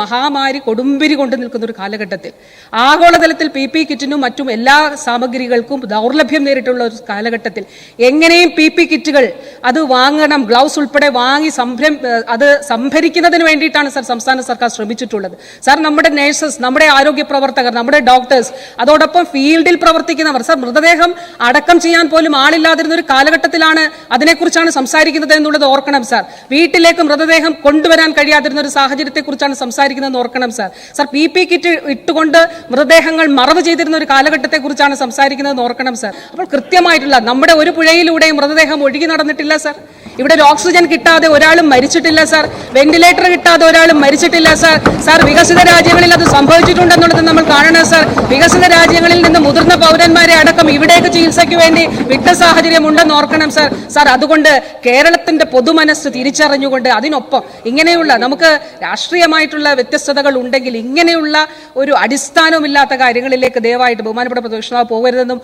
മഹാമാരി കൊടുമ്പിരി കൊണ്ട് നിൽക്കുന്ന ഒരു കാലഘട്ടത്തിൽ ആഗോളതലത്തിൽ പി കിറ്റിനും മറ്റും എല്ലാ സാമഗ്രികൾക്കും ദൗർലഭ്യം നേരിട്ടുള്ള ഒരു കാലഘട്ടത്തിൽ എങ്ങനെയും പി കിറ്റുകൾ അത് വാങ്ങണം, ഗ്ലൗസ് ഉൾപ്പെടെ വാങ്ങി അത് സംഭരിക്കുന്നതിന് വേണ്ടിയിട്ടാണ് സർ സംസ്ഥാന സർക്കാർ ശ്രമിച്ചിട്ടുള്ളത്. സർ, നമ്മുടെ നേഴ്സസ്, നമ്മുടെ ആരോഗ്യ പ്രവർത്തകർ, നമ്മുടെ ഡോക്ടേഴ്സ്, അതോടൊപ്പം ഫീൽഡിൽ പ്രവർത്തിക്കുന്നവർ, സർ, മൃതദേഹം അടക്കം ചെയ്യാൻ പോലും ആളില്ലാതിരുന്ന ഒരു കാലഘട്ടത്തിലാണ് അതിനെക്കുറിച്ചാണ് സംസാരിക്കുന്നത് എന്നുള്ളത് ഓർക്കണം സർ. വീട്ടിലേക്ക് മൃതദേഹം കൊണ്ടുവരാൻ കഴിയാതിരുന്ന ഒരു സാഹചര്യത്തെക്കുറിച്ചാണ് സംസാരിക്കുന്നത് ഓർക്കണം സർ. സർ, പി കിറ്റ് ഇട്ടുകൊണ്ട് മൃതദേഹങ്ങൾ മറവ് ചെയ്തിരുന്ന ഒരു കാലഘട്ടത്തെക്കുറിച്ചാണ് സംസാരിക്കുന്നത് ഓർക്കണം സർ. അപ്പോൾ കൃത്യമായിട്ടുള്ള നമ്മുടെ ഒരു പുഴയിലൂടെയും മൃതദേഹം ഒഴുകി നടന്നിട്ടില്ല സർ. ഇവിടെ ഒരു ഓക്സിജൻ കിട്ടാതെ ഒരാളും മരിച്ചിട്ടില്ല സർ. വെന്റിലേറ്റർ കിട്ടാതെ ഒരാളും മരിച്ചിട്ടില്ല സർ. സർ, വികസിത രാജ്യങ്ങളിൽ അത് സംഭവിച്ചിട്ടുണ്ടെന്നുള്ളത് നമ്മൾ കാണണം സർ. വികസിത രാജ്യങ്ങളിൽ നിന്ന് മുതിർന്ന പൗരന്മാരെ അടക്കം ഇവിടേക്ക് ചികിത്സയ്ക്ക് വേണ്ടി വിട്ട സാഹചര്യം ഉണ്ടെന്ന് ഓർക്കണം സർ. സർ, അതുകൊണ്ട് കേരളത്തിന്റെ പൊതുമനസ്സ് തിരിച്ചറിഞ്ഞുകൊണ്ട് അതിനൊപ്പം ഇങ്ങനെയുള്ള നമുക്ക് രാഷ്ട്രീയമായിട്ടുള്ള വ്യത്യസ്തതകൾ ഉണ്ടെങ്കിൽ ഇങ്ങനെയുള്ള ഒരു അടിസ്ഥാനമില്ലാത്ത കാര്യങ്ങളിലേക്ക് ദയവായിട്ട് ബഹുമാനപ്പെട്ട പ്രതിപക്ഷ പോകരുതെന്നും